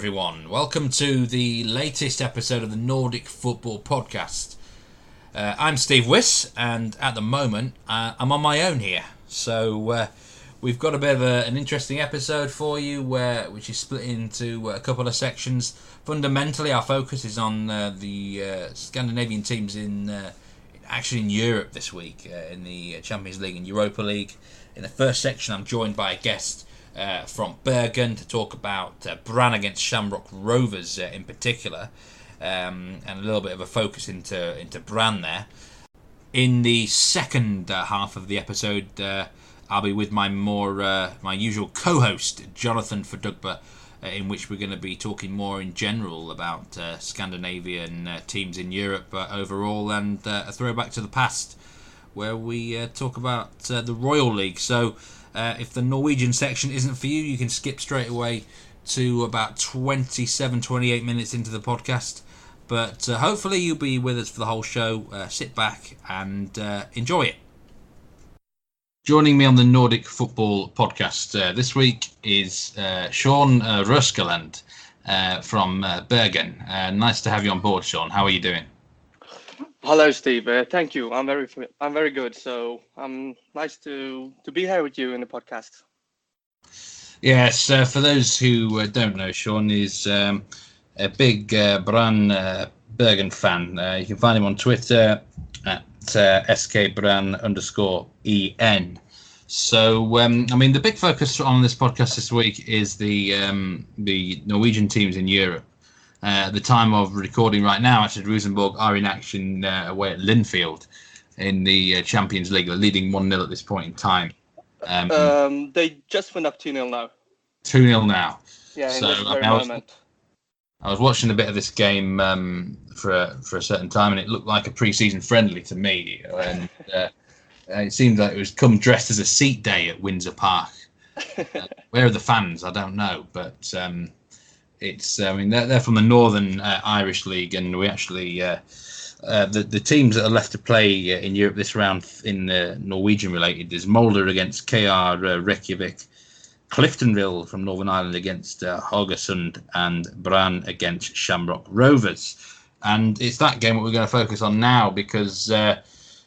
everyone. Welcome to the latest episode of the Nordic Football Podcast. I'm Steve Wiss, and at the moment, I'm on my own here. So we've got a bit of an interesting episode for you, which is split into a couple of sections. Fundamentally, our focus is on the Scandinavian teams in Europe this week, in the Champions League and Europa League. In the first section, I'm joined by a guest from Bergen to talk about Brann against Shamrock Rovers in particular, and a little bit of a focus into Brann there. In the second half of the episode, I'll be with my usual co-host Jonathan Verdugba, in which we're going to be talking more in general about Scandinavian teams in Europe overall, and a throwback to the past where we talk about the Royal League. So if the Norwegian section isn't for you, you can skip straight away to about 28 minutes into the podcast. But hopefully you'll be with us for the whole show. Sit back and enjoy it. Joining me on the Nordic Football Podcast this week is Sean Røskeland from Bergen. Nice to have you on board, Sean. How are you doing? Hello, Steve. Thank you. I'm very good. So nice to be here with you in the podcast. Yes, for those who don't know, Sean is a big Brann Bergen fan. You can find him on Twitter at skbrann_en. So, the big focus on this podcast this week is the Norwegian teams in Europe. At the time of recording right now, actually, Rosenborg are in action away at Linfield in the Champions League. They're leading 1-0 at this point in time. They just went up 2-0 now. 2-0 now. Yeah, in this very moment. I was watching a bit of this game for a certain time, and it looked like a pre-season friendly to me. And it seemed like it was come dressed as a seat day at Windsor Park. Where are the fans? I don't know, but it's. They're from the Northern Irish League, and we actually the teams that are left to play in Europe this round in the Norwegian related is Molde against KR Reykjavik, Cliftonville from Northern Ireland against Haugesund, and Brann against Shamrock Rovers. And it's that game that we're going to focus on now because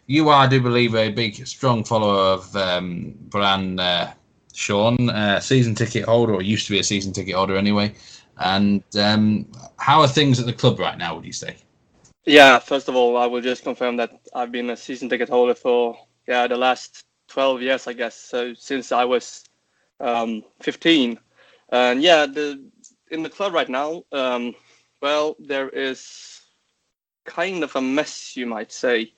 you are, I do believe, a big, strong follower of Brann, Sean, season ticket holder, or used to be a season ticket holder anyway. And how are things at the club right now, would you say? Yeah, first of all, I will just confirm that I've been a season ticket holder for the last 12 years, I guess. So since I was 15. And in the club right now, there is kind of a mess, you might say.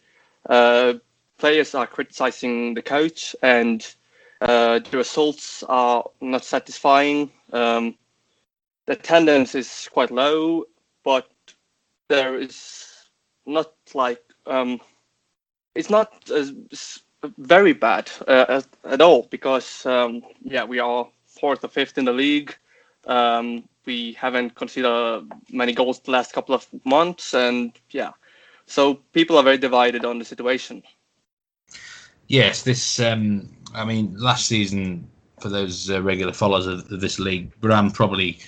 Players are criticizing the coach, and the results are not satisfying. The attendance is quite low, but there is not it's not very bad at all, because we are fourth or fifth in the league. We haven't conceded many goals the last couple of months, and so people are very divided on the situation. Yes, this last season, for those regular followers of this league, Brann probably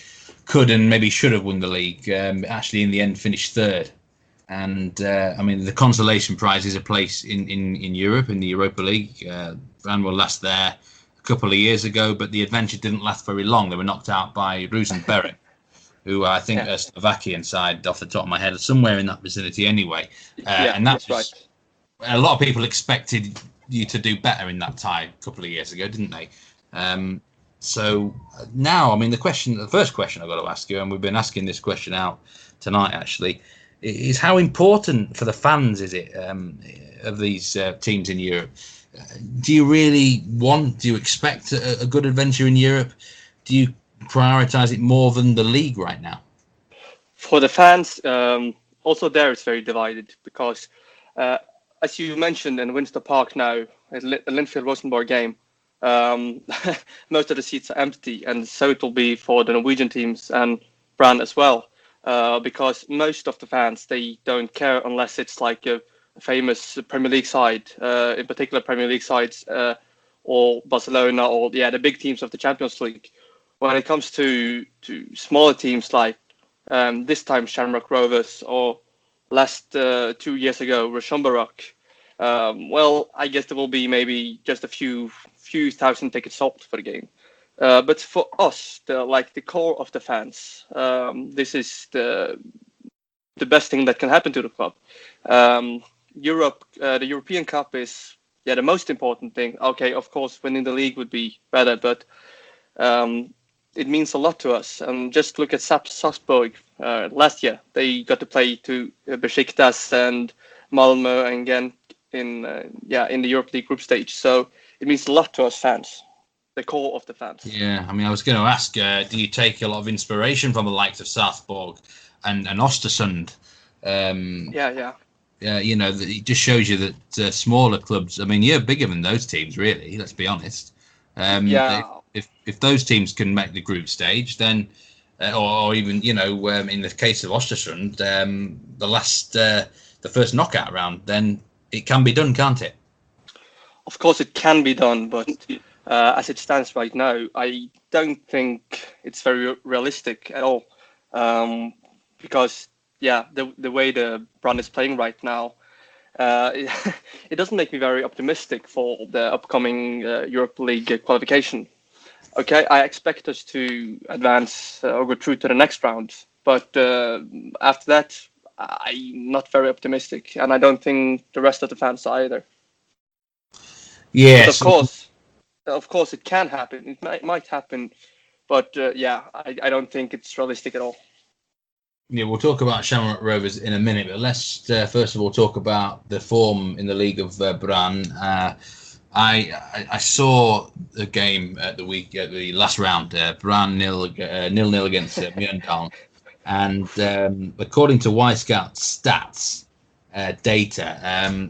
could and maybe should have won the league. Actually, in the end, finished third. And the consolation prize is a place in Europe, in the Europa League. Brann were last there a couple of years ago, but the adventure didn't last very long. They were knocked out by Rosenborg, who I think are Slovakian side off the top of my head, somewhere in that vicinity anyway. And that's right. A lot of people expected you to do better in that tie a couple of years ago, didn't they? So now, the first question I've got to ask you, and we've been asking this question out tonight actually, is how important for the fans is it of these teams in Europe? Do you expect a good adventure in Europe? Do you prioritise it more than the league right now? For the fans, also there it's very divided, because as you mentioned in Windsor Park now, at the Linfield Rosenborg game, most of the seats are empty, and so it will be for the Norwegian teams and Brann as well. Because most of the fans, they don't care unless it's like a famous Premier League side, in particular Premier League sides, or Barcelona, or the big teams of the Champions League. when it comes to smaller teams like this time Shamrock Rovers or last 2 years ago Røskeland, well, I guess there will be maybe just a few thousand tickets sold for the game. But for us, the core of the fans, this is the best thing that can happen to the club. Europe, the European Cup is the most important thing. Okay, of course, winning the league would be better, but it means a lot to us. And just look at Salzburg last year. They got to play to Besiktas and Malmö and again in the Europa League group stage. So it means a lot to us fans, the core of the fans. Yeah, I mean, I was going to ask, do you take a lot of inspiration from the likes of Salzburg and Östersund? Yeah, you know, it just shows you that smaller clubs. I mean, you're bigger than those teams, really. Let's be honest. If those teams can make the group stage, then, or even in the case of Östersund, the first knockout round, then it can be done, can't it? Of course, it can be done, but as it stands right now, I don't think it's very realistic at all. Because the way the Brann is playing right now, it doesn't make me very optimistic for the upcoming Europa League qualification. Okay, I expect us to advance or go through to the next round, but after that, I'm not very optimistic, and I don't think the rest of the fans are either. Yes, of course, it can happen. It might happen, but I don't think it's realistic at all. Yeah, we'll talk about Shamrock Rovers in a minute, but let's first of all talk about the form in the league of Brann. I saw the game at the last round, Brann 0-0 against Mjøndalen, and according to Wisecout's stats data,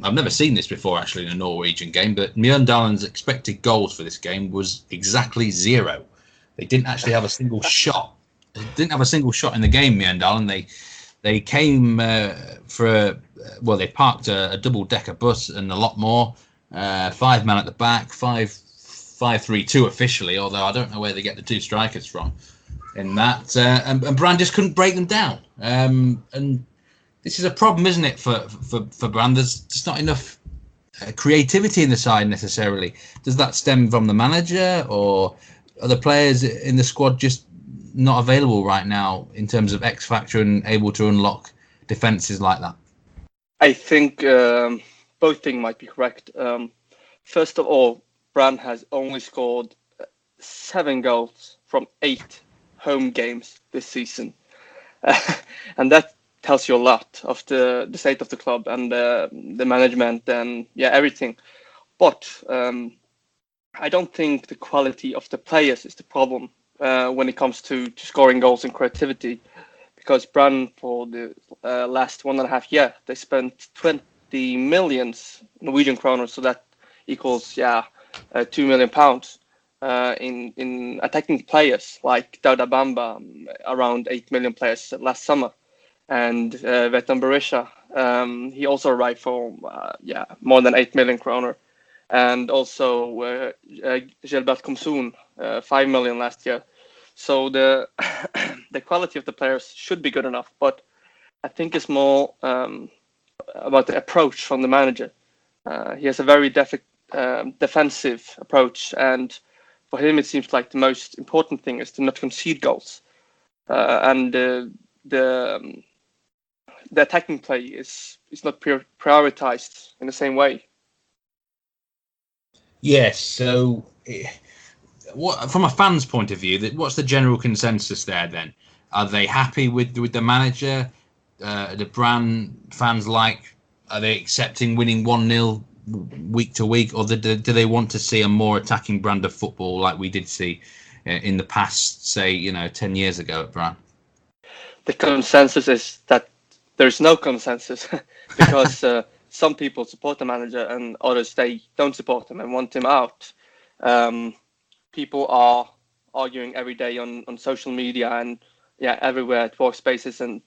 I've never seen this before actually in a Norwegian game, but Mjøndalen's expected goals for this game was exactly 0. They didn't actually have a single shot. They didn't have a single shot in the game, Mjøndalen. They came they parked a double-decker bus and a lot more. 5 men at the back, 5-3-2 officially, although I don't know where they get the 2 strikers from in that. And Brann just couldn't break them down. And this is a problem, isn't it, for Brann? There's just not enough creativity in the side necessarily. Does that stem from the manager, or are the players in the squad just not available right now in terms of X factor and able to unlock defenses like that? I think both things might be correct. First of all, Brann has only scored 7 goals from 8 home games this season, and that tells you a lot of the state of the club and the management and everything. But I don't think the quality of the players is the problem when it comes to scoring goals and creativity, because Brann for the last 1.5 years they spent 20 million Norwegian kroner, so that equals 2 million pounds in attacking players like Dauda Bamba, around 8 million players last summer, and Veton Berisha, he also arrived for more than 8 million kroner, and also Gilbert Koomson, 5 million last year. So the quality of the players should be good enough, but I think it's more about the approach from the manager. He has a very defensive approach, and for him it seems like the most important thing is to not concede goals. And the attacking play is not prioritized in the same way. Yes. So, from a fan's point of view, what's the general consensus there? Then, are they happy with the manager? The Brann fans are they accepting winning 1-0 week to week, or do they want to see a more attacking brand of football like we did see in the past, say 10 years ago at Brann? The consensus is that there's no consensus because some people support the manager and others they don't support him and want him out. People are arguing every day on social media and everywhere at workspaces and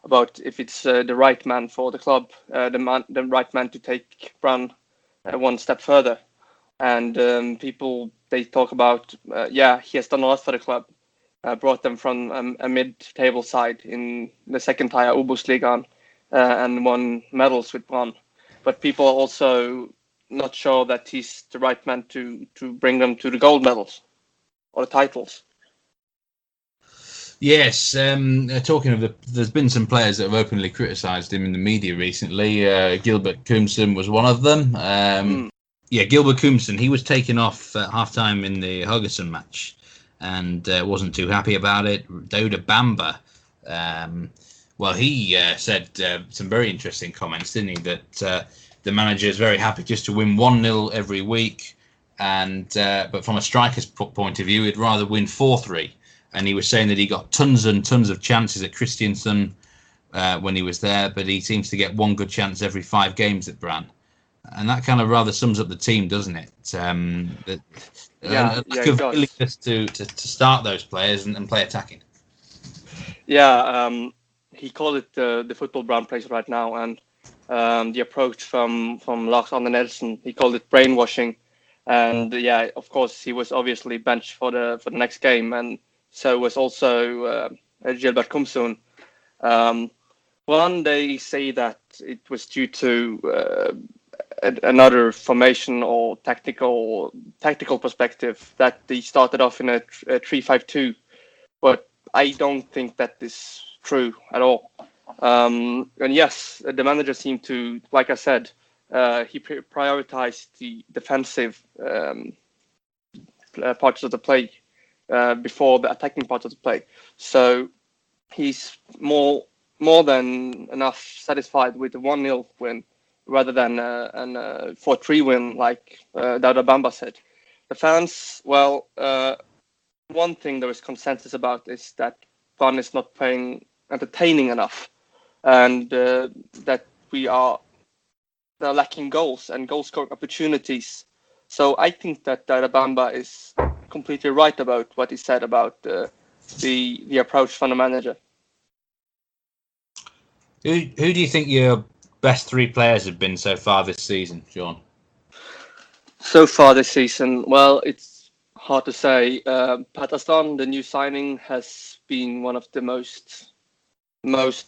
about if it's the right man for the club, the right man to take Brann one step further. And people they talk about, he has done a lot for the club. Brought them from a mid-table side in the second tier Obos-ligaen and won medals with Brann. But people are also not sure that he's the right man to bring them to the gold medals or the titles. Yes, talking of there's been some players that have openly criticised him in the media recently. Gilbert Koomson was one of them. Yeah, Gilbert Koomson, he was taken off at half-time in the Haugesund match and wasn't too happy about it. Doda Bamba, he said some very interesting comments, didn't he? That the manager is very happy just to win 1-0 every week, but from a striker's point of view, he'd rather win 4-3. And he was saying that he got tons and tons of chances at Kristiansund when he was there, but he seems to get one good chance every 5 games at Brann. And that kind of rather sums up the team, doesn't it? Lack of willingness to start those players and play attacking. Yeah, he called it the football Brann plays right now, and the approach from Lars Arne Nilsen, he called it brainwashing. And of course, he was obviously benched for the next game, and so was also Gilbert Koomson. One, they say that it was due to another formation or tactical perspective, that they started off in a 3-5-2, but I don't think that is true at all. And yes, the manager seemed to, like I said, he prioritized the defensive parts of the play before the attacking part of the play. So he's more than enough satisfied with the 1-0 win rather than a 4-3 win like Doda Bamba said. The fans, one thing there is consensus about is that Brann is not playing entertaining enough, and that they're lacking goals and goal scoring opportunities. So I think that Doda Bamba is completely right about what he said about the approach from the manager. Who do you think your best 3 players have been so far this season, Sean? So far this season, well, it's hard to say. Patterson, the new signing, has been one of the most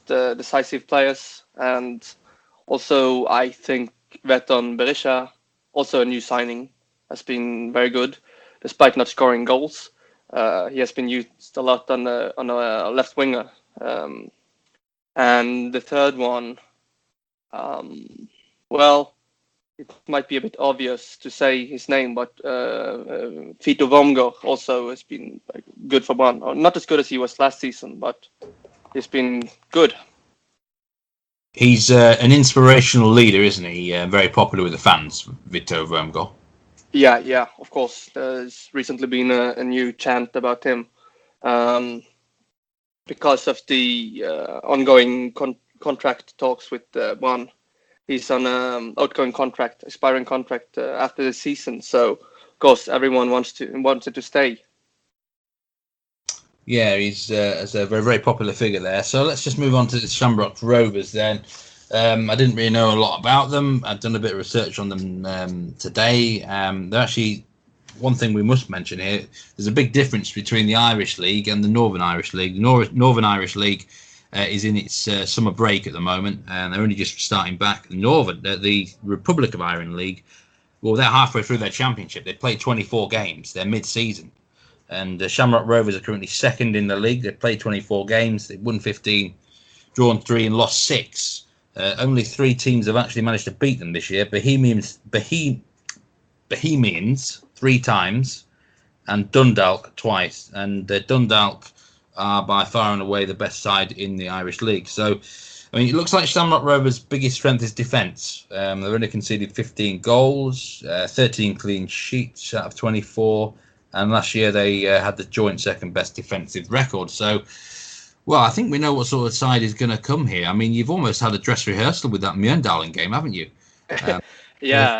decisive players, and also I think Veton Berisha, also a new signing, has been very good despite not scoring goals. He has been used a lot on a left winger. And the third one, it might be a bit obvious to say his name, but Fito Wormgård also has been good for Brann. Not as good as he was last season, but he's been good. He's an inspirational leader, isn't he? Very popular with the fans, Fito Wormgård. Yeah, of course. There's recently been a new chant about him because of the ongoing contract talks with Brann. He's on an outgoing contract, expiring contract after the season. So, of course, everyone wanted to stay. Yeah, he's a very, very popular figure there. So let's just move on to the Shamrock Rovers then. I didn't really know a lot about them. I've done a bit of research on them today. They're actually, one thing we must mention here, there's a big difference between the Irish League and the Northern Irish League. The Northern Irish League is in its summer break at the moment, and they're only just starting back. The Republic of Ireland League, well, they're halfway through their championship. They played 24 games. They're mid-season. And the Shamrock Rovers are currently second in the league. They've played 24 games. They've won 15, drawn 3 and lost 6. Only 3 teams have actually managed to beat them this year. Bohemians 3 times and Dundalk twice. And Dundalk are by far and away the best side in the Irish League. So, I mean, it looks like Shamrock Rovers' biggest strength is defence. They've only conceded 15 goals, 13 clean sheets out of 24. And last year they had the joint second best defensive record. So, well, I think we know what sort of side is going to come here. I mean, you've almost had a dress rehearsal with that Mjøndalen game, haven't you?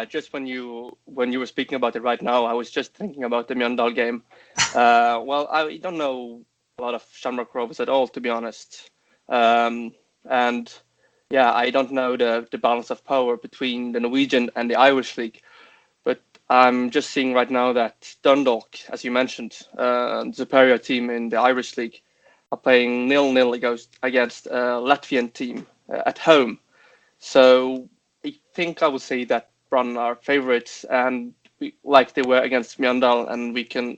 Just when you were speaking about it right now, I was just thinking about the Mjøndalen game. I don't know a lot of Shamrock Rovers at all, to be honest. I don't know the balance of power between the Norwegian and the Irish League. But I'm just seeing right now that Dundalk, as you mentioned, the superior team in the Irish League, are playing 0-0 against a Latvian team at home. So I think I would say that Brann are favourites, and like they were against Mjøndalen, and we can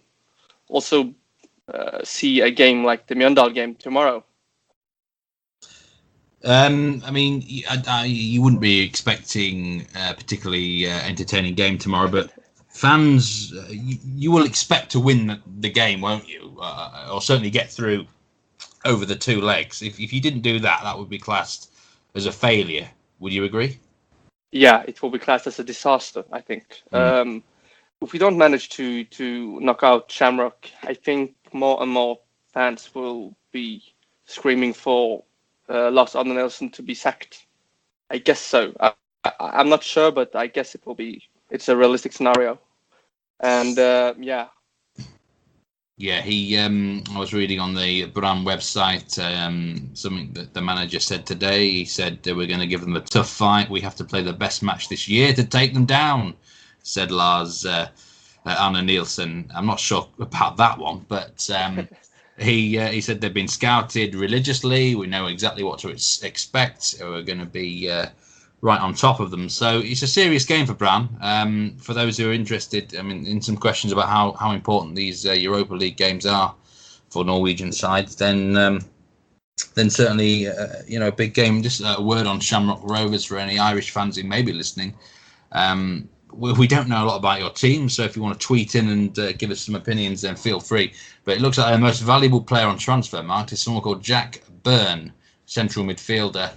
also see a game like the Mjøndalen game tomorrow. I mean, you wouldn't be expecting a particularly entertaining game tomorrow, but fans, you will expect to win the game, won't you? Or certainly get through over the two legs. If you didn't do that, that would be classed as a failure. Would you agree? Yeah, it will be classed as a disaster, I think. If we don't manage to knock out Shamrock, I think more and more fans will be screaming for Lars Arne Nilsen to be sacked. I guess so. I'm not sure, but I guess it's a realistic scenario. And yeah. Yeah, I was reading on the Brann website something that the manager said today. He said we're going to give them a tough fight. We have to play the best match this year to take them down, said Lars Arne Nilsen. I'm not sure about that one, but he said they've been scouted religiously. We know exactly what to expect. We're going to be right on top of them. So it's a serious game for Brann. For those who are interested, I mean, in some questions about how important these Europa League games are for Norwegian sides, then certainly, a big game. Just a word on Shamrock Rovers for any Irish fans who may be listening. We don't know a lot about your team, so if you want to tweet in and give us some opinions, then feel free. But it looks like our most valuable player on Transfermarkt is someone called Jack Bergen, central midfielder,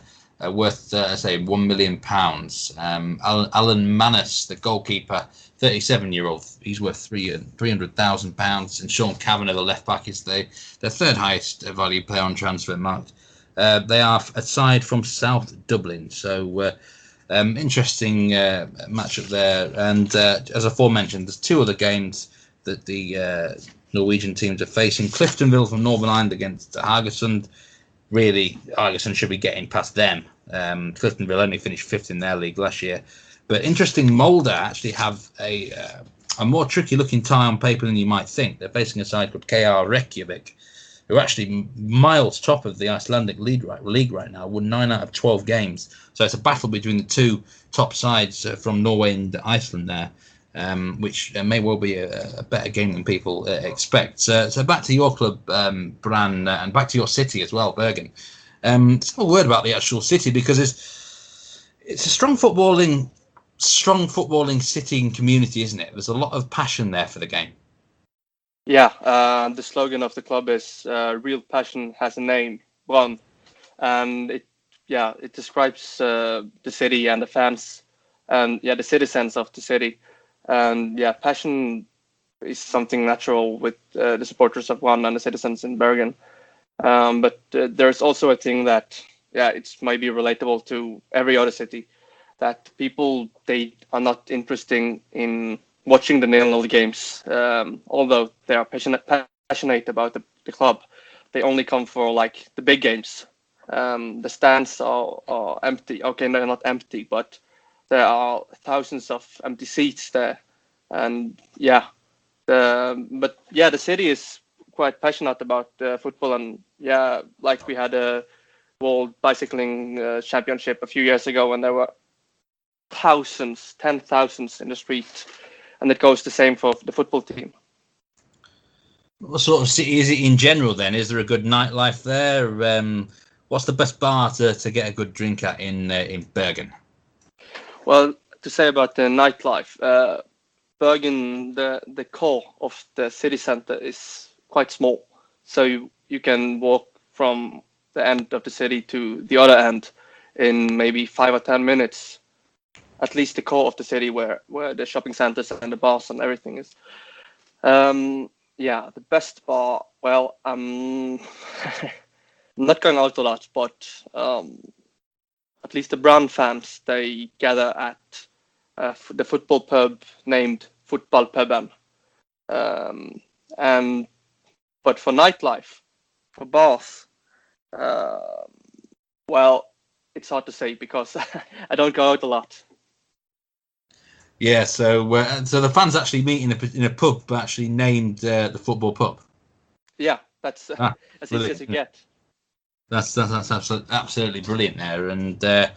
worth, say, £1 million. Alan Manus, the goalkeeper, 37-year-old, he's worth £300,000. And Sean Kavanagh, the left-back, is their third highest value player on Transfermarkt. They are aside from South Dublin, so interesting matchup there. And as aforementioned, there's two other games that the Norwegian teams are facing. Cliftonville from Northern Ireland against Haugesund. Really, Haugesund should be getting past them. Cliftonville only finished fifth in their league last year. But interesting, Molde actually have a more tricky-looking tie on paper than you might think. They're facing a side called KR Reykjavik, who are actually miles top of the Icelandic league right now, won 9 out of 12 games. So it's a battle between the two top sides from Norway and Iceland there, which may well be a better game than people expect. So back to your club, Brann, and back to your city as well, Bergen. Just a word about the actual city, because it's a strong footballing city and community, isn't it? There's a lot of passion there for the game. Yeah, the slogan of the club is "Real passion has a name, Brann," and it describes the city and the fans, and the citizens of the city. And passion is something natural with the supporters of Brann and the citizens in Bergen. But there's also a thing that it's maybe relatable to every other city, that people, they are not interested in watching the 0-0 games, although they are passionate about the club. They only come for like the big games. The stands are empty. Okay, they're not empty, but there are thousands of empty seats there. And the city is quite passionate about football. And like we had a World Bicycling Championship a few years ago, and there were thousands, 10,000s in the street. And it goes the same for the football team. What sort of city is it in general then? Is there a good nightlife there? What's the best bar to get a good drink at in Bergen? Well, to say about the nightlife, Bergen, the core of the city center is quite small. So you can walk from the end of the city to the other end in maybe 5 or 10 minutes. At least the core of the city, where the shopping centers and the bars and everything is. The best bar. Well, I'm not going out a lot, but at least the Brann fans, they gather at the football pub named Fotballpuben. But for nightlife, for bars, well, it's hard to say because I don't go out a lot. Yeah, so the fans actually meet in a pub, actually named the football pub. Yeah, that's as easy as Brilliant. you get. That's absolutely brilliant there. And I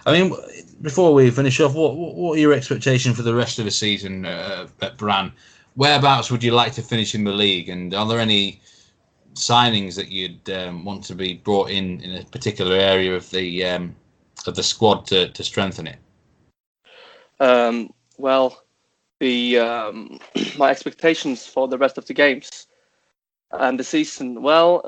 mean, before we finish off, what are your expectations for the rest of the season at Brann? Whereabouts would you like to finish in the league? And are there any signings that you'd want to be brought in a particular area of the squad to strengthen it? Well, the my expectations for the rest of the games and the season. Well,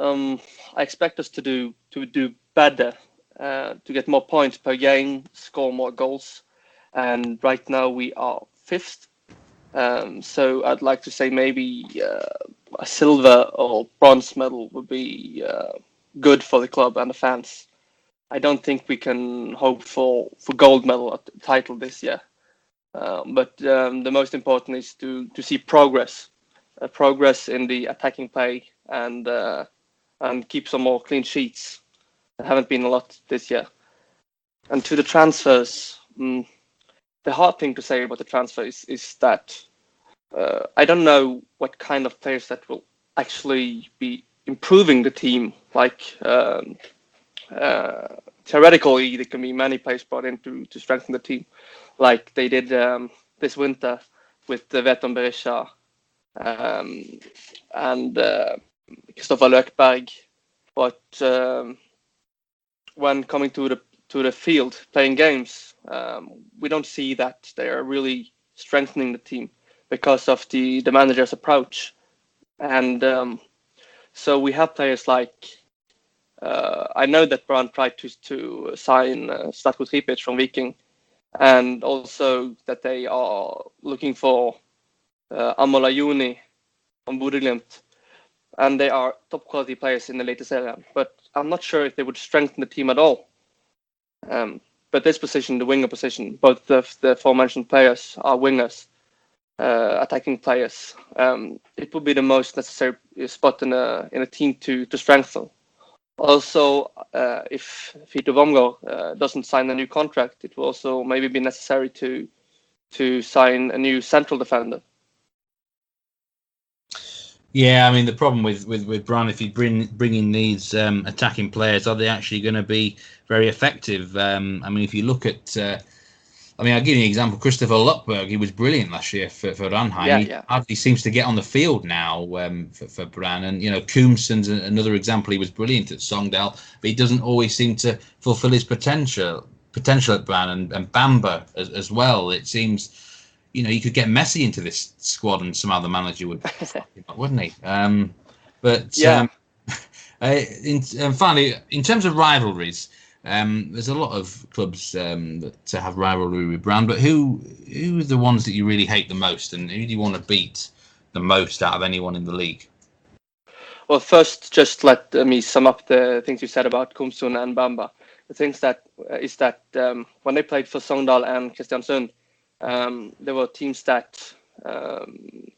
I expect us to do better, to get more points per game, score more goals, and right now we are fifth. So I'd like to say maybe a silver or bronze medal would be good for the club and the fans. I don't think we can hope for gold medal at the title this year. But the most important is to see progress in the attacking play and keep some more clean sheets. There haven't been a lot this year. And to the transfers, the hard thing to say about the transfers is that I don't know what kind of players that will actually be improving the team. Like theoretically, there can be many players brought in to strengthen the team, like they did this winter with Veton Berisha and Kristoffer Løkberg. But when coming to the field playing games, we don't see that they are really strengthening the team because of the manager's approach. And so we have players like I know that Brann tried to sign Slatko Tripic from Viking, and also that they are looking for Amola Juni from Bodø/Glimt, and they are top quality players in the latest area. But I'm not sure if they would strengthen the team at all. But this position, the winger position, both of the aforementioned players are wingers, attacking players. It would be the most necessary spot in a team to strengthen. Also, if Fito Wormgård doesn't sign a new contract, it will also maybe be necessary to sign a new central defender. Yeah, I mean the problem with Brann, if you bring in these attacking players, are they actually going to be very effective? I mean, if you look at, I'll give you an example. Christopher Løkberg, he was brilliant last year for Ranheim. Yeah, he hardly seems to get on the field now for Brann. And Koomson's another example. He was brilliant at Sogndal, but he doesn't always seem to fulfil his potential at Brann. And Bamba as well. It seems. You could get Messi into this squad, and somehow the manager would, wouldn't he? But yeah. Finally, in terms of rivalries, there's a lot of clubs that have rivalry with Brann. But who are the ones that you really hate the most, and who do you want to beat the most out of anyone in the league? Well, first, just let me sum up the things you said about Koomson and Bamba. The things that when they played for Sogndal and Kristiansund, there were teams that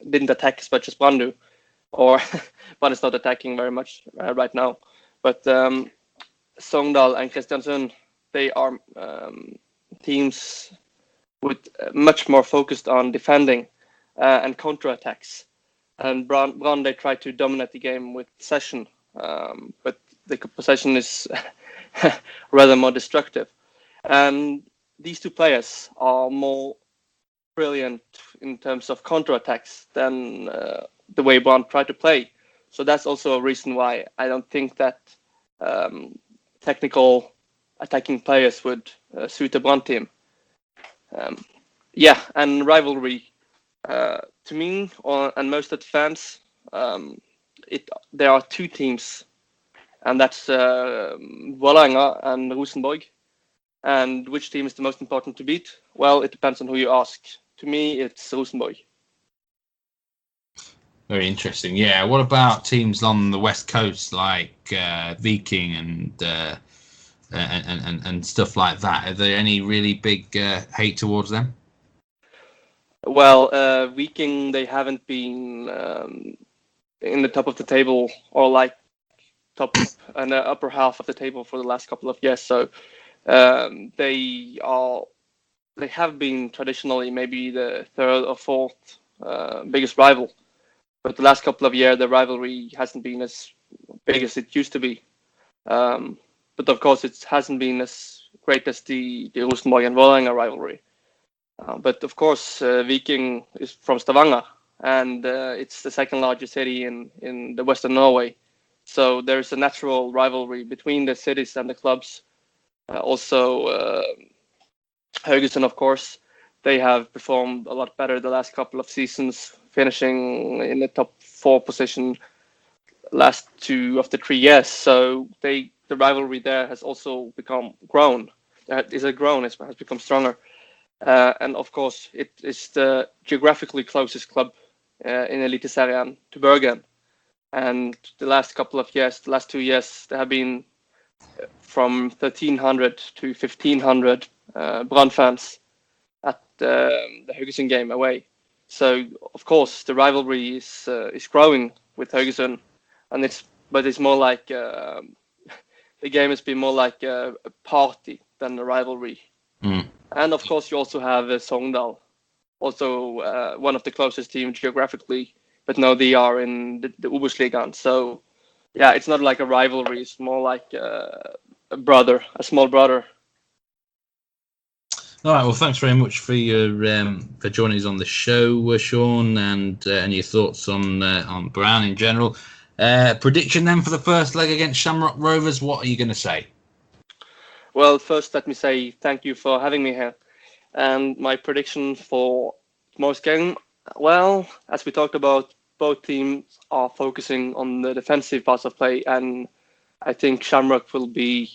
didn't attack as much as Brann do, or Brann is not attacking very much right now. But Sogndal and Kristiansund, they are teams with much more focused on defending and counter-attacks. And Brann, they try to dominate the game with possession, but the possession is rather more destructive. And these two players are more brilliant in terms of counter-attacks than the way Brann tried to play. So that's also a reason why I don't think that technical attacking players would suit a Brann team. And rivalry, to me and most of the fans, there are two teams, and that's Vålerenga and Rosenborg. And which team is the most important to beat? Well, it depends on who you ask. To me, it's Rosenborg. Very interesting. Yeah. What about teams on the west coast like Viking and stuff like that? Are there any really big hate towards them? Well, Viking, they haven't been in the top of the table or like top and the upper half of the table for the last couple of years. So they are they have been traditionally maybe the third or fourth biggest rival. But the last couple of years, the rivalry hasn't been as big as it used to be. But of course, it hasn't been as great as the Rosenborg and Vålerenga rivalry. But of course, Viking is from Stavanger, and it's the second largest city in the Western Norway. So there's a natural rivalry between the cities and the clubs. Also, Haugesund, of course, they have performed a lot better the last couple of seasons, finishing in the top 4 position last 2 of the 3 years. So the rivalry there has also grown. It has become stronger. And of course, it is the geographically closest club in Eliteserien to Bergen. And the last 2 years, there have been from 1,300 to 1,500 Brann fans at the Haugesund game away. So of course, the rivalry is growing with Haugesund, and it's more like the game has been more like a party than a rivalry. And of course, you also have Sogndal, also one of the closest teams geographically, but now they are in the Obos-ligaen. So yeah, it's not like a rivalry; it's more like a small brother. All right. Well, thanks very much for your for joining us on the show, Sean, and your thoughts on Brann in general. Prediction then for the first leg against Shamrock Rovers. What are you going to say? Well, first let me say thank you for having me here. And my prediction for tomorrow's game, well, as we talked about, both teams are focusing on the defensive parts of play, and I think Shamrock will be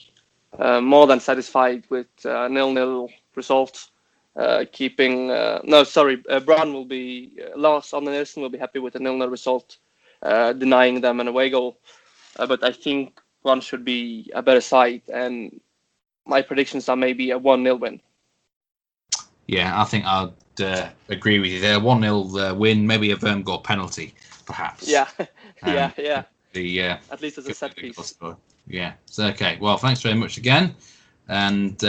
more than satisfied with 0-0 result. Brann will be, Lars Arne Nilsen will be happy with a 0-0 result, denying them an away goal. But I think Brann should be a better side, and my predictions are maybe a 1-0 win. Yeah, I think I'd agree with you there. 1-0 win, maybe a Worm goal penalty, perhaps. Yeah, yeah. At least as a set piece. Yeah, so okay. Well, thanks very much again. And,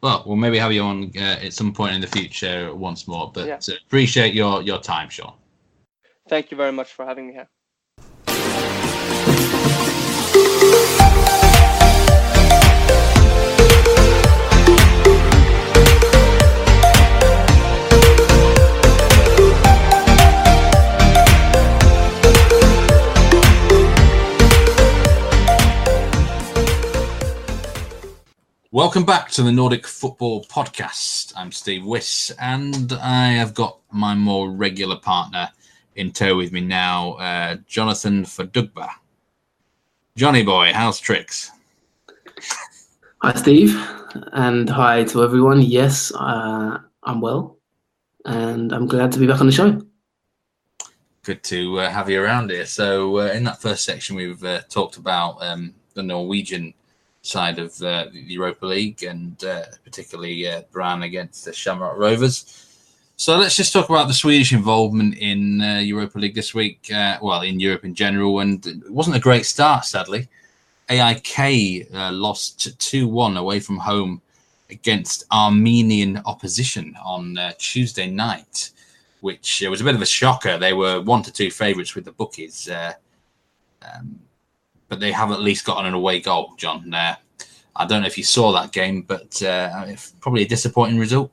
we'll maybe have you on at some point in the future once more. But appreciate your time, Sean. Thank you very much for having me here. Welcome back to the Nordic Football Podcast. I'm Steve Wiss, and I have got my more regular partner in tow with me now, Jonathan Fadugba. Johnny boy, how's tricks? Hi, Steve, and hi to everyone. Yes, I'm well, and I'm glad to be back on the show. Good to have you around here. So in that first section, we've talked about the Norwegian side of the Europa League, and particularly Brann against the Shamrock Rovers. So let's just talk about the Swedish involvement in Europa League this week, in Europe in general, and it wasn't a great start, sadly. AIK lost 2-1 away from home against Armenian opposition on Tuesday night, which was a bit of a shocker. They were 1-2 favourites with the bookies, but they have at least gotten an away goal, John. I don't know if you saw that game, but probably a disappointing result.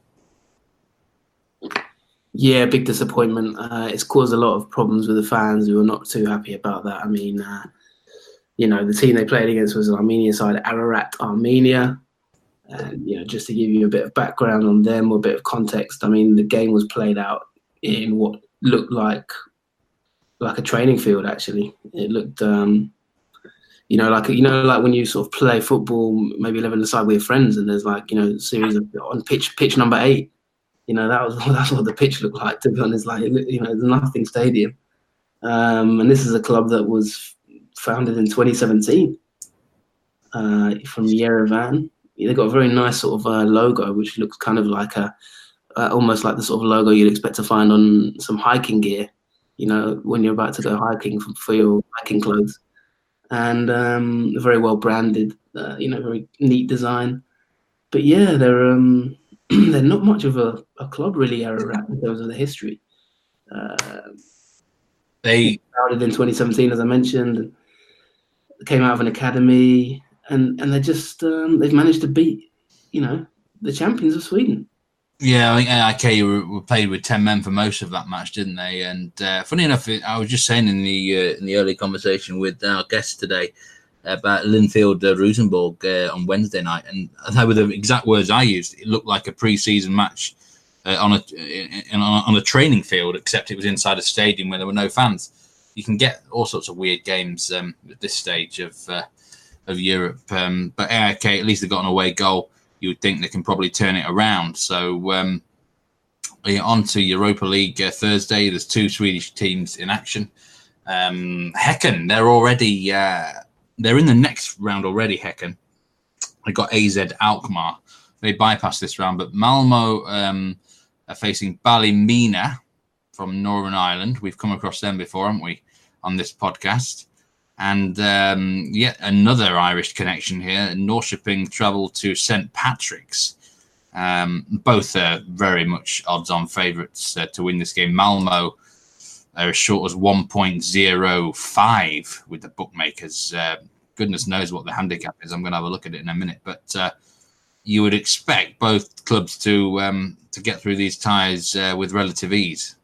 Yeah, big disappointment. It's caused a lot of problems with the fans who are not too happy about that. I mean, the team they played against was an Armenian side, Ararat Armenia. And, just to give you a bit of background on them or a bit of context, I mean, the game was played out in what looked like a training field, actually. It looked... like when you sort of play football, maybe 11-a-side with your friends, and there's a series of on pitch number 8. That's what the pitch looked like. To be honest, there's nothing stadium. And this is a club that was founded in 2017 from Yerevan. They've got a very nice sort of logo, which looks kind of like almost like the sort of logo you'd expect to find on some hiking gear. When you're about to go hiking for your hiking clothes. And very well branded, very neat design. But yeah, they're they're not much of a club really, Ararat, in terms of the history. They started in 2017, as I mentioned, came out of an academy, and they just they've managed to beat, the champions of Sweden. Yeah, I think AIK were played with 10 men for most of that match, didn't they? And funny enough, I was just saying in the early conversation with our guest today about Linfield Rosenborg on Wednesday night, and they were the exact words I used. It looked like a pre-season match on a training field, except it was inside a stadium where there were no fans. You can get all sorts of weird games at this stage of Europe, but AIK at least they got an away goal. You would think they can probably turn it around. So on to Europa League Thursday. There's 2 Swedish teams in action. Häcken, they're already they're in the next round already. Häcken, they got AZ Alkmaar. They bypassed this round, but Malmo are facing Ballymena from Northern Ireland. We've come across them before, haven't we, on this podcast? And yet another Irish connection here. Norrköping travel to St. Patrick's. Both are very much odds-on favourites to win this game. Malmo are as short as 1.05 with the bookmakers. Goodness knows what the handicap is. I'm going to have a look at it in a minute. But you would expect both clubs to get through these ties with relative ease.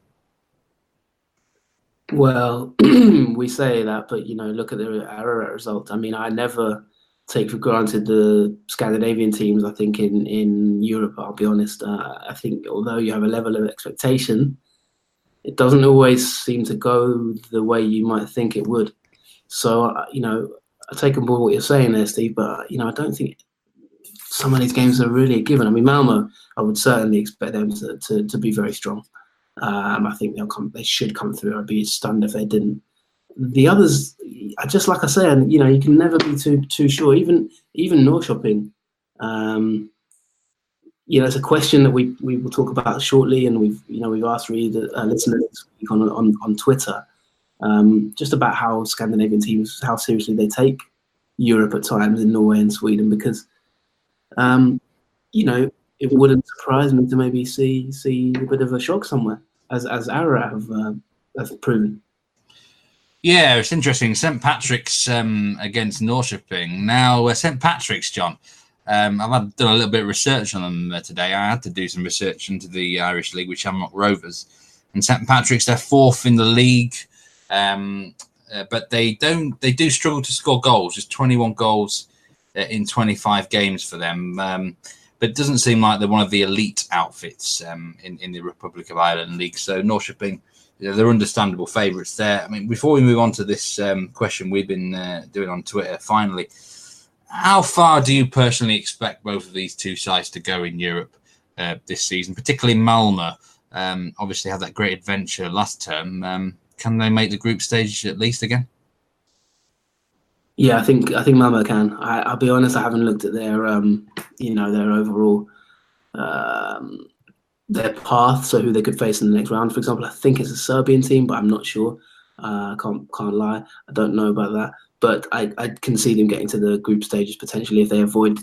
Well, we say that, but look at the Ararat result. I mean, I never take for granted the Scandinavian teams. I think in Europe, I'll be honest. I think although you have a level of expectation, it doesn't always seem to go the way you might think it would. So, I take on board what you're saying there, Steve. But I don't think some of these games are really a given. I mean, Malmo, I would certainly expect them to be very strong. I think they should come through. I'd be stunned if they didn't. The others, just like I said, you can never be too sure. Even Norrköping, it's a question that we will talk about shortly, and we've asked really the listeners this week on Twitter, just about how Scandinavian teams, how seriously they take Europe at times in Norway and Sweden, because it wouldn't surprise me to maybe see a bit of a shock somewhere, as Ararat have proven. Yeah, it's interesting. St. Patrick's against Norrköping. Now, St. Patrick's, John, I've done a little bit of research on them today. I had to do some research into the Irish League with Shamrock Rovers. And St. Patrick's, they're 4th in the league, but they do struggle to score goals. There's 21 goals in 25 games for them. But it doesn't seem like they're one of the elite outfits in the Republic of Ireland League. So Norrköping, they're understandable favourites there. I mean, before we move on to this question we've been doing on Twitter, finally, how far do you personally expect both of these two sides to go in Europe this season, particularly Malmo? Obviously had that great adventure last term. Can they make the group stage at least again? Yeah, I think Malmo can. I'll be honest, I haven't looked at their their overall their path, so who they could face in the next round. For example, I think it's a Serbian team, but I'm not sure. Can't lie. I don't know about that. But I can see them getting to the group stages potentially if they avoid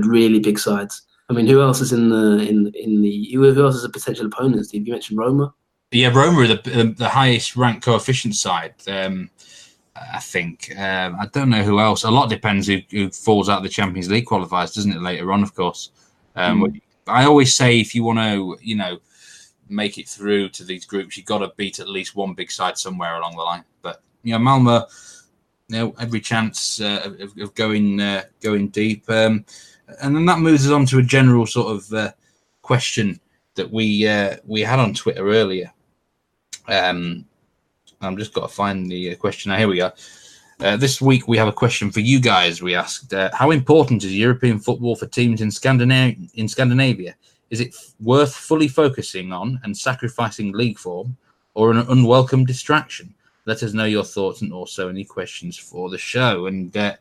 really big sides. I mean, who else is who else is a potential opponent, Steve? You mentioned Roma. Yeah, Roma are the highest ranked coefficient side. I think. I don't know who else. A lot depends who falls out of the Champions League qualifiers, doesn't it, later on, of course. I always say if you want to, make it through to these groups, you've got to beat at least one big side somewhere along the line. But, Malmo, every chance of going deep. And then that moves us on to a general sort of question that we had on Twitter earlier. I've just got to find the question. Here we go. This week we have a question for you guys. We asked, how important is European football for teams in Scandinavia? Is it worth fully focusing on and sacrificing league form, or an unwelcome distraction? Let us know your thoughts and also any questions for the show. And, that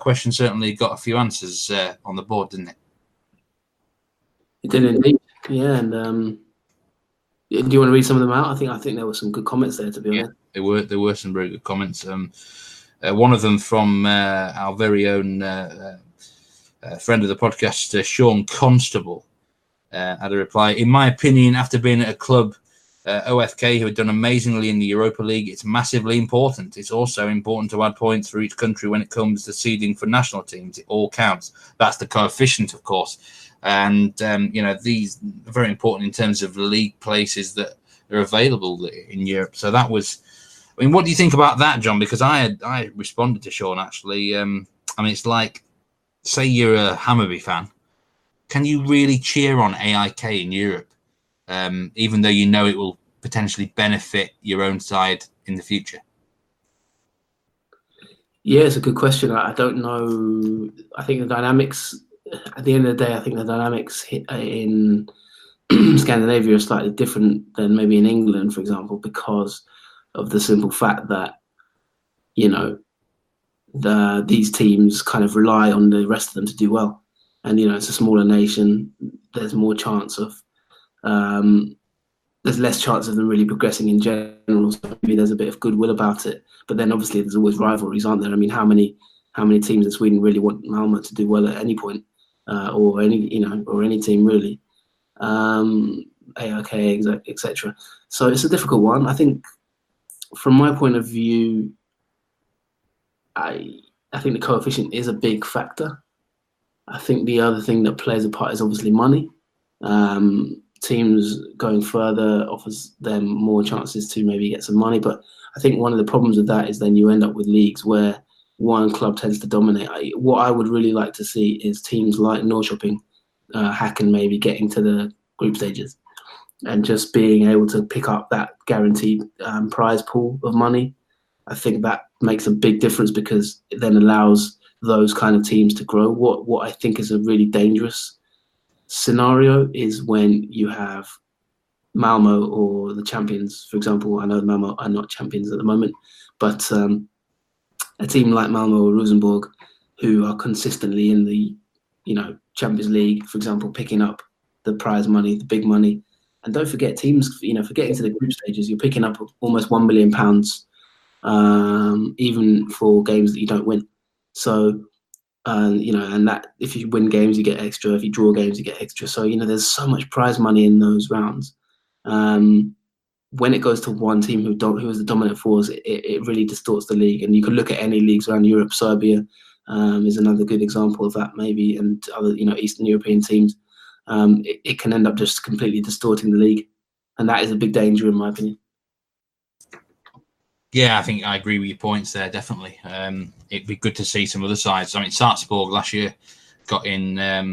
question certainly got a few answers on the board, didn't it? It did indeed. Yeah, and do you want to read some of them out? I think there were some good comments there, to be honest. There were some very good comments. One of them from our very own a friend of the podcast, Sean Constable, had a reply. In my opinion, after being at a club, OFK, who had done amazingly in the Europa League, it's massively important. It's also important to add points for each country when it comes to seeding for national teams. It all counts. That's the coefficient, of course. And, these are very important in terms of league places that are available in Europe. So that was, what do you think about that, John? Because I responded to Sean, actually. It's like, say you're a Hammarby fan. Can you really cheer on AIK in Europe, even though you know it will potentially benefit your own side in the future? Yeah, it's a good question. I don't know. I think the dynamics, at the end of the day, in Scandinavia are slightly different than maybe in England, for example, because of the simple fact that, these teams kind of rely on the rest of them to do well. And, it's a smaller nation. There's more chance of, there's less chance of them really progressing in general. So maybe there's a bit of goodwill about it. But then obviously there's always rivalries, aren't there? I mean, how many teams in Sweden really want Malmö to do well at any point, or any team really, AIK, etc. So it's a difficult one. I think, from my point of view, I think the coefficient is a big factor. I think the other thing that plays a part is obviously money. Teams going further offers them more chances to maybe get some money. But I think one of the problems with that is then you end up with leagues where one club tends to dominate. What I would really like to see is teams like Norrköping, Häcken maybe getting to the group stages and just being able to pick up that guaranteed prize pool of money. I think that makes a big difference because it then allows those kind of teams to grow. What I think is a really dangerous scenario is when you have Malmö or the champions, for example. I know Malmö are not champions at the moment, but a team like Malmö or Rosenborg, who are consistently in the Champions League, for example, picking up the prize money, the big money. And don't forget, teams, for getting to the group stages, you're picking up almost £1 million, even for games that you don't win. So, and that if you win games, you get extra. If you draw games, you get extra. So, there's so much prize money in those rounds. When it goes to one team who is the dominant force, it really distorts the league. And you can look at any leagues around Europe. Serbia is another good example of that, maybe, and other Eastern European teams. It can end up just completely distorting the league, and that is a big danger, in my opinion. Yeah, I think I agree with your points there, definitely. It'd be good to see some other sides. I mean, Sarpsborg last year got in a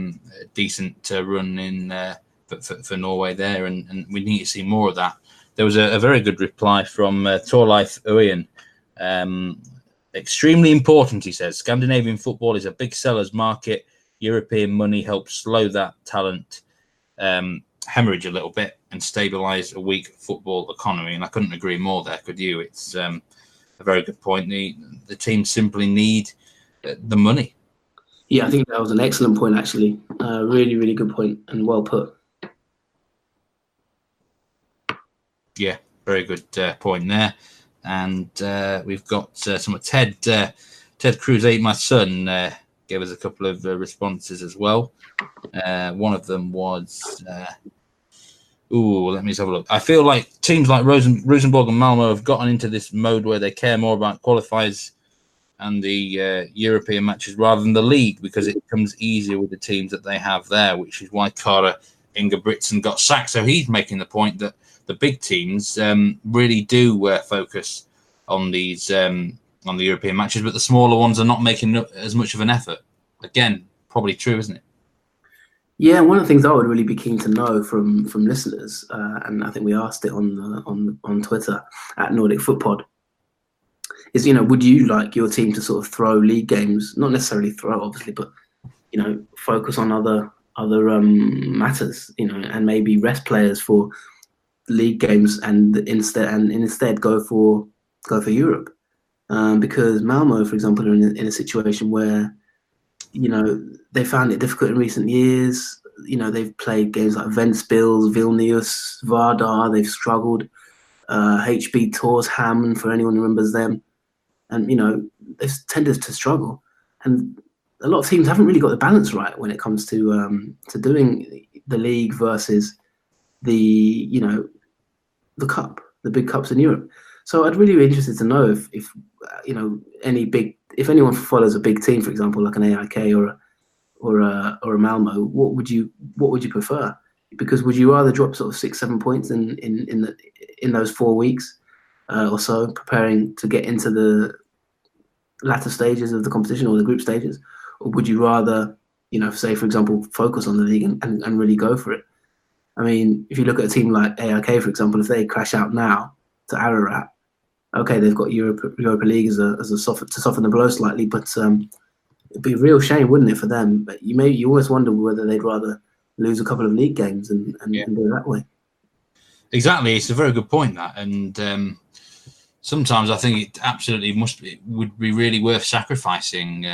decent run in for Norway there, and we need to see more of that. There was a very good reply from Torleif Uyen. Extremely important, he says. Scandinavian football is a big seller's market. European money helps slow that talent hemorrhage a little bit and stabilise a weak football economy. And I couldn't agree more there, could you? It's a very good point. The team simply need the money. Yeah, I think that was an excellent point, actually. Really, really good point and well put. Yeah, very good point there. And we've got some of Ted Cruz, my son, gave us a couple of responses as well. One of them was, let me just have a look. I feel like teams like Rosenborg and Malmö have gotten into this mode where they care more about qualifiers and the European matches rather than the league, because it becomes easier with the teams that they have there, which is why Kara Ingebrigtsen got sacked. So he's making the point that the big teams really do focus on these on the European matches, but the smaller ones are not making as much of an effort. Again, probably true, isn't it? Yeah, one of the things I would really be keen to know from listeners, and I think we asked it on Twitter at Nordic Footpod, is would you like your team to sort of throw league games? Not necessarily throw, obviously, but focus on other matters, and maybe rest players for league games and instead go for Europe, because Malmö, for example, are in a situation where they found it difficult in recent years. They've played games like Ventspils, Vilnius, Vardar. They've struggled. HB Torshavn, for anyone who remembers them, and they've tended to struggle. And a lot of teams haven't really got the balance right when it comes to doing the league versus the cup, the big cups in Europe. So I'd really be interested to know if anyone follows a big team, for example, like an AIK or a Malmo, what would you prefer? Because would you rather drop sort of 6-7 points in those 4 weeks or so, preparing to get into the latter stages of the competition or the group stages, or would you rather, say for example, focus on the league and really go for it? I mean, if you look at a team like AIK, for example, if they crash out now to Ararat, okay, they've got Europa League as a soften the blow slightly, but it'd be a real shame, wouldn't it, for them? But you always wonder whether they'd rather lose a couple of league games and do it that way. Exactly, it's a very good point, that, and sometimes I think it absolutely would be really worth sacrificing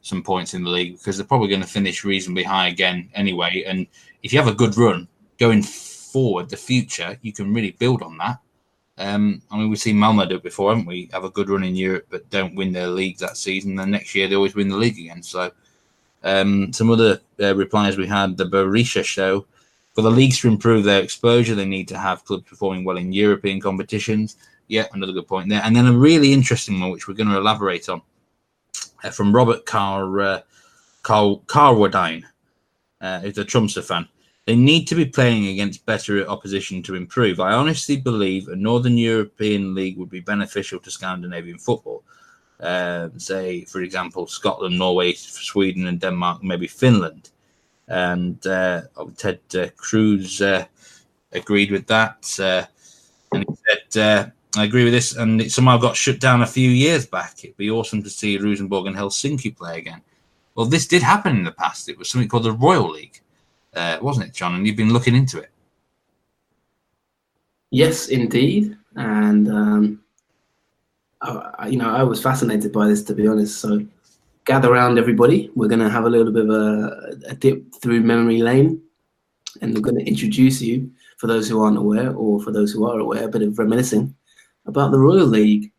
some points in the league, because they're probably going to finish reasonably high again anyway. And if you have a good run going forward, the future, you can really build on that. I mean, we've seen Malmo do it before, haven't we? Have a good run in Europe, but don't win their league that season. Then next year they always win the league again. So some other replies we had, the Berisha show. For the leagues to improve their exposure, they need to have clubs performing well in European competitions. Yeah, another good point there. And then a really interesting one, which we're going to elaborate on, from Robert Carwadine, who's a Tromsø fan. They need to be playing against better opposition to improve. I honestly believe a Northern European league would be beneficial to Scandinavian football. Say, for example, Scotland, Norway, Sweden, and Denmark, maybe Finland. And Ted Cruz agreed with that. And he said, I agree with this, and it somehow got shut down a few years back. It'd be awesome to see Rosenborg and Helsinki play again. Well, this did happen in the past. It was something called the Royal League. Wasn't it, John? And you've been looking into it. Yes, indeed. And I was fascinated by this, to be honest. So, gather around, everybody. We're going to have a little bit of a dip through memory lane, and we're going to introduce you, for those who aren't aware, or for those who are aware, a bit of reminiscing about the Royal League.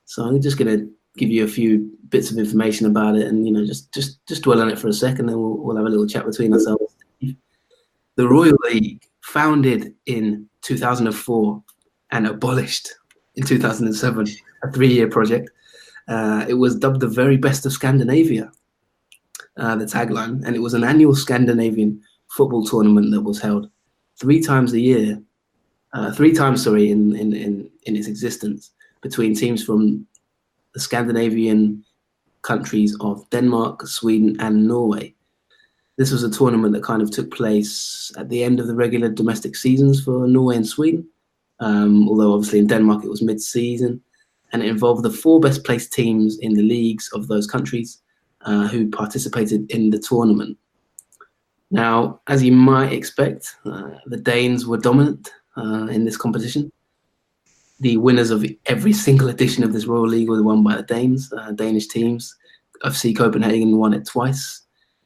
So I'm just going to give you a few bits of information about it, and just dwell on it for a second, and we'll have a little chat between ourselves. The Royal League, founded in 2004 and abolished in 2007, a 3-year project. It was dubbed the very best of Scandinavia, the tagline, and it was an annual Scandinavian football tournament that was held 3 times a year, in its existence, between teams from the Scandinavian countries of Denmark, Sweden, and Norway. This was a tournament that kind of took place at the end of the regular domestic seasons for Norway and Sweden, although obviously in Denmark it was mid-season, and it involved the 4 best placed teams in the leagues of those countries who participated in the tournament. Now, as you might expect, the Danes were dominant in this competition. The winners of every single edition of this Royal League were won by the Danes. Danish teams. FC Copenhagen won it twice,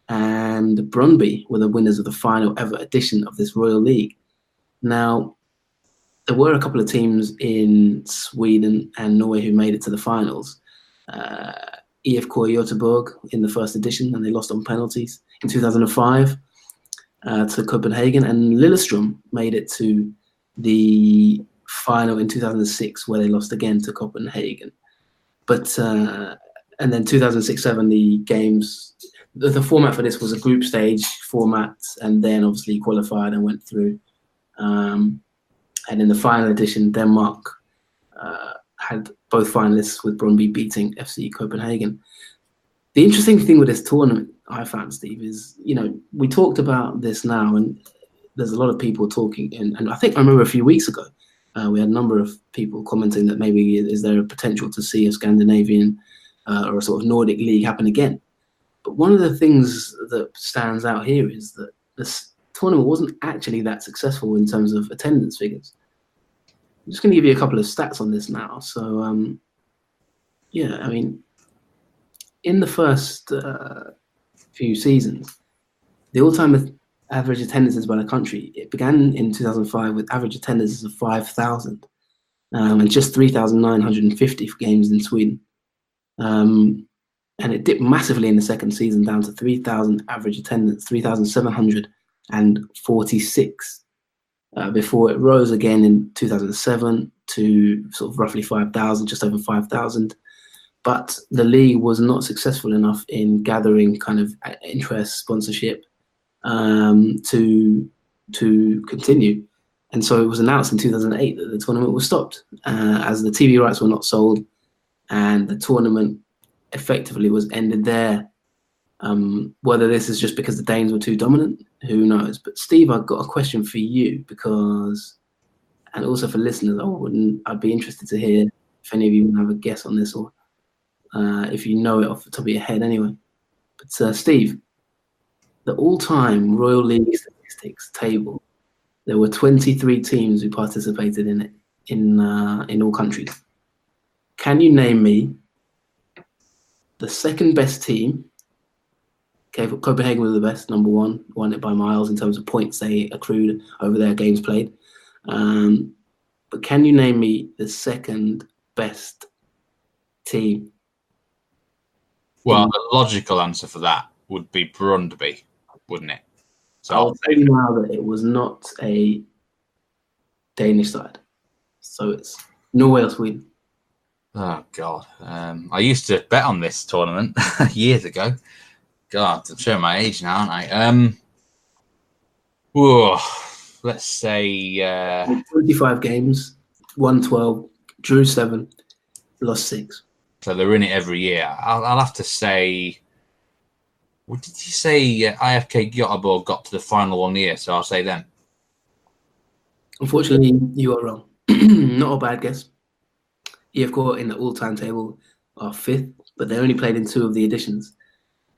and Brøndby were the winners of the final ever edition of this Royal League. Now, there were a couple of teams in Sweden and Norway who made it to the finals. IFK Göteborg in the first edition, and they lost on penalties. In 2005, to Copenhagen, and Lillestrøm made it to the final in 2006, where they lost again to Copenhagen. But and then 2006-07, the games, the format for this was a group stage format, and then obviously qualified and went through. And in the final edition, Denmark had both finalists, with Brøndby beating FC Copenhagen. The interesting thing with this tournament, I found, Steve, is, we talked about this now, and there's a lot of people talking, and I think I remember a few weeks ago, we had a number of people commenting that maybe is there a potential to see a Scandinavian or a sort of Nordic league happen again. But one of the things that stands out here is that this tournament wasn't actually that successful in terms of attendance figures. I'm just going to give you a couple of stats on this now. So, I mean, in the first few seasons, the all-time average attendances by the country, it began in 2005 with average attendances of 5,000 and just 3,950 for games in Sweden. and it dipped massively in the second season down to 3,000 average attendance, 3,746, before it rose again in 2007 to sort of roughly 5,000, just over 5,000. But the league was not successful enough in gathering kind of interest, sponsorship, to continue. And so it was announced in 2008 that the tournament was stopped, as the TV rights were not sold, and the tournament effectively was ended there. Whether this is just because the Danes were too dominant, who knows? But Steve, I've got a question for you, because, and also for listeners, I'd be interested to hear if any of you have a guess on this, or if you know it off the top of your head anyway. But Steve, the all-time Royal League statistics table, there were 23 teams who participated in it in all countries. Can you name me the second best team? Okay, Copenhagen was the best, number one, won it by miles in terms of points they accrued over their games played. But can you name me the second best team? Well, the logical answer for that would be Brøndby, wouldn't it? So I'll tell you now that it was not a Danish side. So it's Norway or Sweden. Oh, God. I used to bet on this tournament years ago. God, I'm showing my age now, aren't I? Let's say... 25 games, won 12, drew 7, lost 6. So they're in it every year. I'll have to say... What did you say? IFK Göteborg got to the final one year, so I'll say them. Unfortunately, you are wrong. Not a bad guess. IFK in the all-time table are 5th, but they only played in 2 of the editions.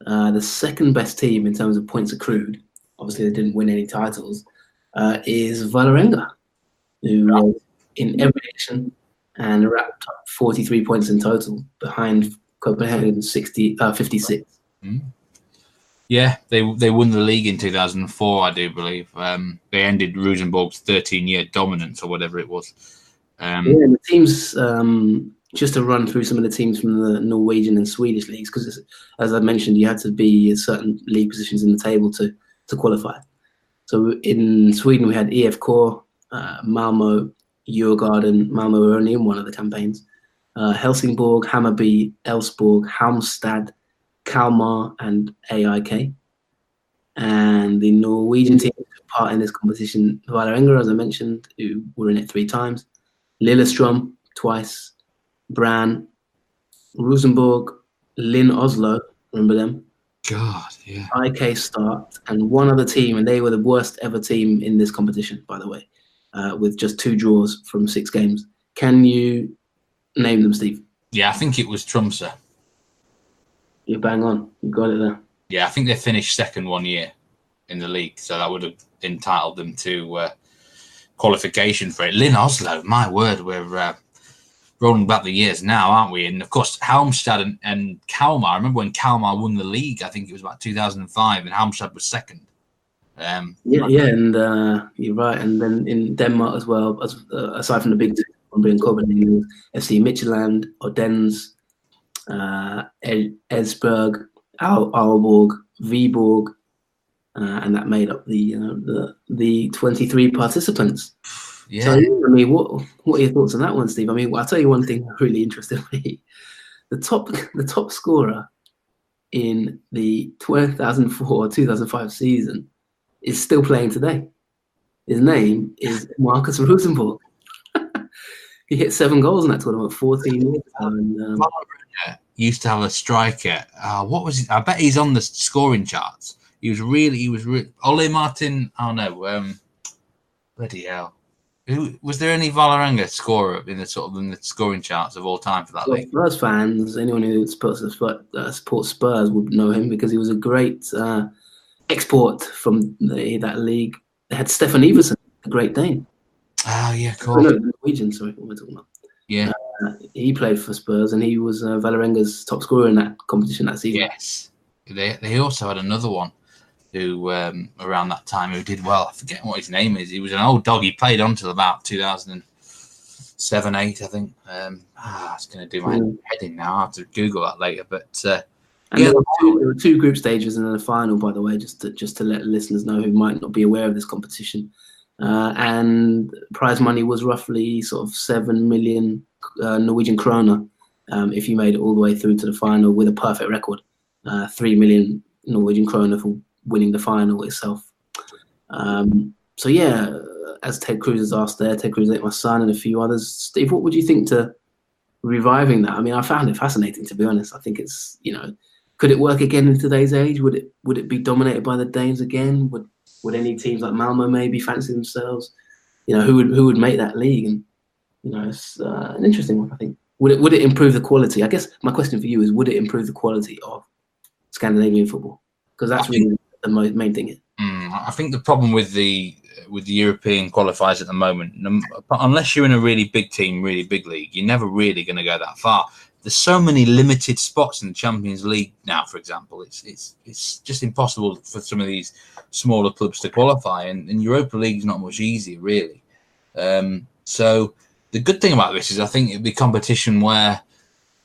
The second best team in terms of points accrued, obviously they didn't win any titles, is Vålerenga, who was in every edition and wrapped up 43 points in total behind Copenhagen 56. Yeah, they won the league in 2004, I do believe. They ended Rosenborg's 13-year dominance or whatever it was. And the teams, just to run through some of the teams from the Norwegian and Swedish leagues, because as I mentioned, you had to be at certain league positions in the table to qualify. So in Sweden, we had IFK, Malmö, Djurgården. Malmö were only in one of the campaigns. Helsingborg, Hammarby, Elfsborg, Halmstad, Kalmar, and AIK. And the Norwegian team took part in this competition, Vålerenga, as I mentioned, who were in it 3 times, Lillestrøm twice, Brann, Rosenborg, Lyn Oslo, remember them? God, yeah. IK Start, and one other team, and they were the worst ever team in this competition, by the way, with just 2 draws from 6 games. Can you name them, Steve? Yeah, I think it was Tromsø. You're bang on. You got it there. Yeah, I think they finished second one year in the league, so that would have entitled them to qualification for it. Lyn Oslo, my word, we're rolling back the years now, aren't we? And of course, Halmstad and Kalmar. I remember when Kalmar won the league. I think it was about 2005, and Halmstad was second. And you're right. And then in Denmark as well, aside from the big 2, being Copenhagen, FC Midtjylland, Odense, Esbjerg, Aalborg, Viborg, and that made up the 23 participants. Yeah. So, I mean, what are your thoughts on that one, Steve? I mean, I'll tell you one thing that really interested me. The top scorer in the 2004-2005 season is still playing today. His name is Marcus Rosenborg. He hit 7 goals in that tournament, 14 years ago. And, used to have a striker. What was it? I bet he's on the scoring charts. He was really Ole Martin. Oh no, bloody hell. Was there any Vålerenga scorer in the scoring charts of all time for that league? Spurs fans, anyone who supports Spurs would know him, because he was a great export from that league. They had Stefan Iversen, the Great Dane. Oh yeah, cool. No, Norwegian. Sorry, what we're talking about. Yeah, he played for Spurs, and he was Vålerenga's top scorer in that competition that season. Yes, they also had another one who around that time who did well. I forget what his name is. He was an old dog. He played on till about 2007-8, I think. It's going to do my head in now. I have to Google that later. But And there were two group stages and then a final, by the way, just to let listeners know who might not be aware of this competition. And prize money was roughly sort of 7 million Norwegian kroner if you made it all the way through to the final with a perfect record. 3 million Norwegian kroner for winning the final itself. So yeah, as Ted Cruz has asked there, Ted Cruz, my son, and a few others. Steve, what would you think to reviving that? I mean, I found it fascinating, to be honest. I think it's, could it work again in today's age? Would it be dominated by the Danes again? Would any teams like Malmo maybe fancy themselves? Who would make that league? And it's an interesting one, I think. Would it improve the quality? I guess my question for you is, would it improve the quality of Scandinavian football? Because that's really the main thing here. I think the problem with the European qualifiers at the moment, unless you're in a really big team, really big league, you're never really going to go that far. There's so many limited spots in the Champions League now, for example. It's just impossible for some of these smaller clubs to qualify, and Europa League is not much easier, really. So the good thing about this is I think it'd be competition where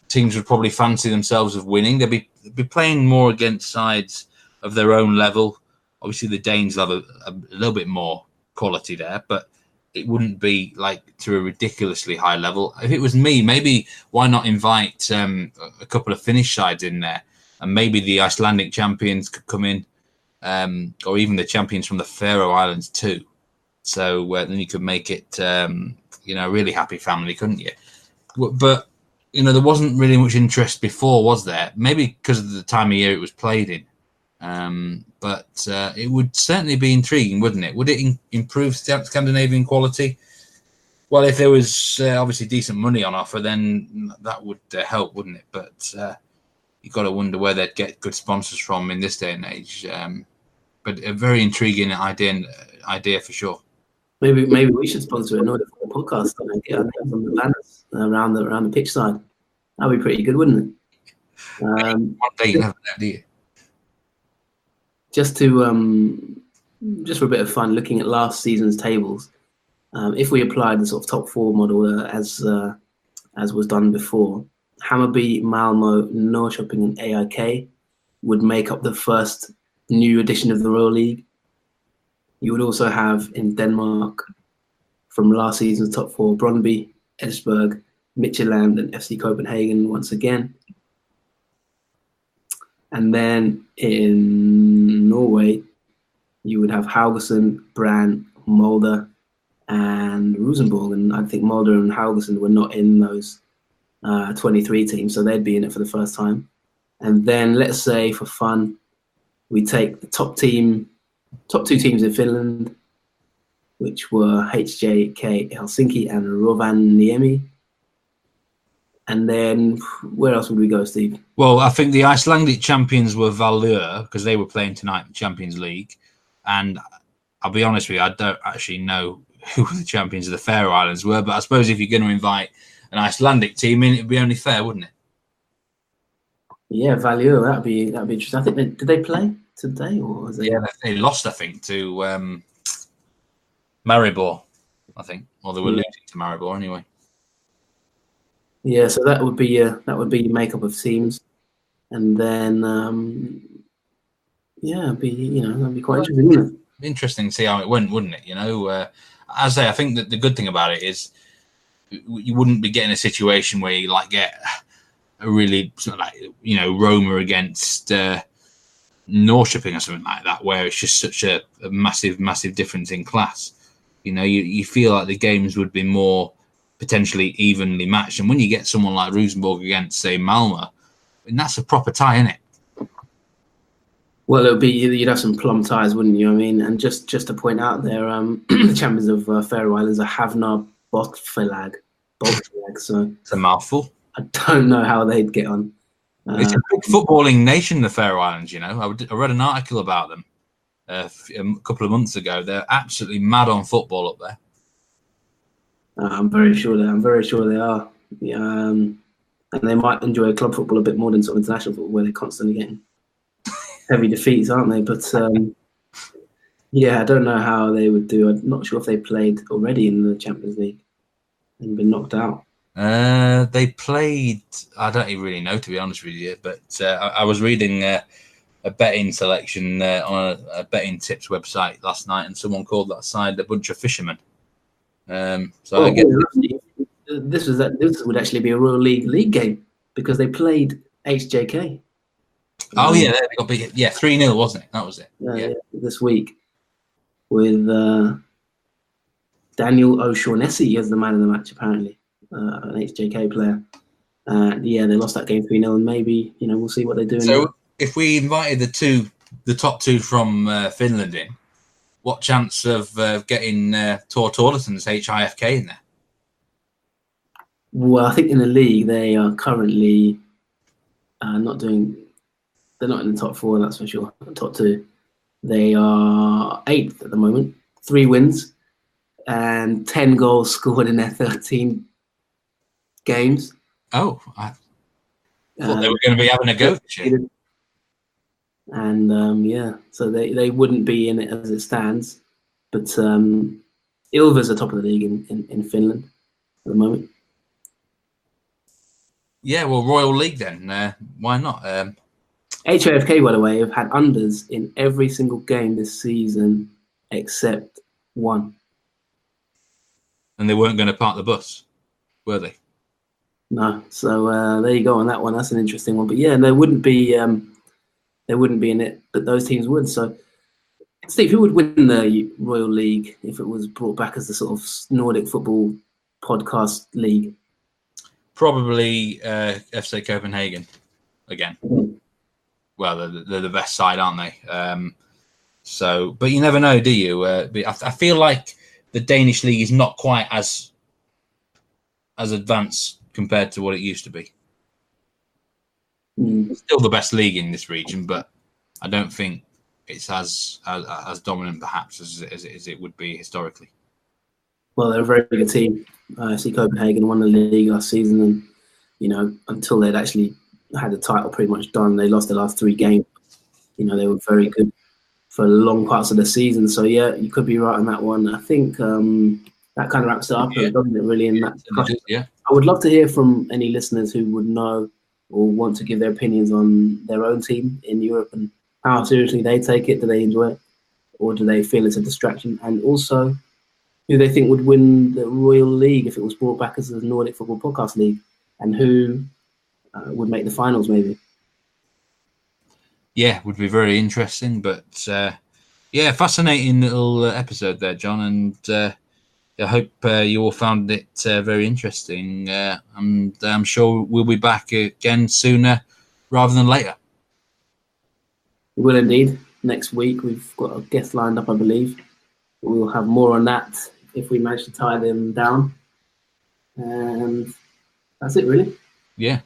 teams would probably fancy themselves of winning. They'd be playing more against sides of their own level. Obviously, the Danes have a little bit more quality there, but it wouldn't be like to a ridiculously high level. If it was me, maybe why not invite a couple of Finnish sides in there, and maybe the Icelandic champions could come in, or even the champions from the Faroe Islands too. So then you could make it, a really happy family, couldn't you? But there wasn't really much interest before, was there? Maybe because of the time of year it was played in. But it would certainly be intriguing, wouldn't it? Would it improve Scandinavian quality? Well, if there was obviously decent money on offer, then that would help, wouldn't it? But you've got to wonder where they'd get good sponsors from in this day and age. But a very intriguing idea for sure. Maybe we should sponsor an order for the podcast and get our names on the banners around the pitch side. That'd be pretty good, wouldn't it? One day you'll have an idea. Just for a bit of fun, looking at last season's tables, if we applied the sort of top four model as was done before, Hammarby, Malmo, Norrköping, and AIK would make up the first new edition of the Royal League. You would also have in Denmark, from last season's top four, Brøndby, Esbjerg, Midtjylland, and FC Copenhagen once again. And then in Norway, you would have Haugesund, Brann, Molde, and Rosenborg. And I think Molde and Haugesund were not in those 23 teams, so they'd be in it for the first time. And then let's say for fun, we take the top two teams in Finland, which were HJK Helsinki and Rovaniemi. And then where else would we go, Steve? Well, I think the Icelandic champions were Valur because they were playing tonight in the Champions League. And I'll be honest with you, I don't actually know who the champions of the Faroe Islands were. But I suppose if you're going to invite an Icelandic team in, it'd be only fair, wouldn't it? Yeah, Valur, that'd be interesting. I think did they play today or was it? Yeah, they lost, I think, to Maribor, I think, or they were losing to Maribor anyway. Yeah, so that would be makeup of teams, and then that'd be quite interesting, wouldn't it? Interesting to see how it went, wouldn't it? As I say, I think that the good thing about it is you wouldn't be getting a situation where you get a really sort of Roma against Norrköping or something like that, where it's just such a massive difference in class. You feel like the games would be more potentially evenly matched, and when you get someone like Rosenborg against, say, Malmo, and that's a proper tie, isn't it? Well, it would be, you'd have some plum ties, wouldn't you? I mean, and just to point out there, the champions of Faroe Islands are Havnar Botfelag. So it's a mouthful. I don't know how they'd get on. It's a big footballing nation, the Faroe Islands. I read an article about them a couple of months ago. They're absolutely mad on football up there. I'm very sure they are. And they might enjoy club football a bit more than sort of international football, where they're constantly getting heavy defeats, aren't they? But I don't know how they would do. I'm not sure if they played already in the Champions League and been knocked out. They played. I don't even really know, to be honest with you. But I was reading a betting selection on a betting tips website last night, and someone called that side a bunch of fishermen. I guess this would actually be a Royal League game because they played HJK. Oh yeah, they got big. Yeah, 3-0, wasn't it? That was it. Yeah. This week with Daniel O'Shaughnessy as the man of the match, apparently, an HJK player. They lost that game 3-0, and maybe we'll see what they do. So if we invited the top two from Finland in, what chance of getting Tor Torleton's HIFK in there? Well, I think in the league they are currently not doing. They're not in the top four, that's for sure. The top two, they are 8th at the moment, 3 wins and 10 goals scored in their 13 games. Oh, I thought they were going to be having a go this year. And so they wouldn't be in it as it stands. But Ilves are top of the league in Finland at the moment. Yeah, well, Royal League then. Why not? HIFK, by the way, have had unders in every single game this season except one. And they weren't going to park the bus, were they? No. So there you go on that one. That's an interesting one. But yeah, they wouldn't be in it, but those teams would. So, Steve, who would win the Royal League if it was brought back as the sort of Nordic football podcast league? Probably FC Copenhagen again. Mm-hmm. Well, they're the best side, aren't they? But you never know, do you? I feel like the Danish league is not quite as advanced compared to what it used to be. It's still the best league in this region, but I don't think it's as dominant, perhaps, as it would be historically. Well, they're a very good team. FC Copenhagen won the league last season, and until they'd actually had the title pretty much done, they lost the last 3 games. They were very good for long parts of the season. So yeah, you could be right on that one. I think that kind of wraps it up, doesn't it? Really, in that. Yeah. I would love to hear from any listeners who would know or want to give their opinions on their own team in Europe and how seriously they take it. Do they enjoy it, or do they feel it's a distraction? And also, who they think would win the Royal League if it was brought back as the Nordic Football Podcast League, and who would make the finals, maybe. Yeah, would be very interesting. But fascinating little episode there, John. And I hope you all found it very interesting. And I'm sure we'll be back again sooner rather than later. We will indeed. Next week, we've got a guest lined up, I believe. We'll have more on that if we manage to tie them down. And that's it, really. Yeah.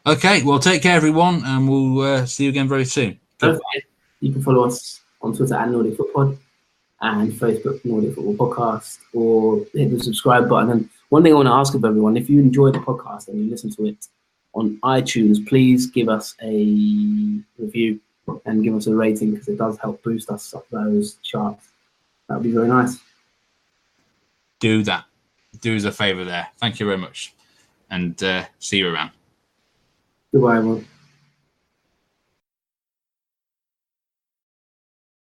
Okay, well, take care, everyone, and we'll see you again very soon. You can follow us on Twitter at Nordic Footpod and Facebook Nordic Football Podcast, or hit the subscribe button. And one thing I want to ask of everyone, if you enjoy the podcast and you listen to it on iTunes, please give us a review and give us a rating, because it does help boost us up those charts. That would be very nice. Do that. Do us a favour there. Thank you very much. And see you around. Goodbye, everyone.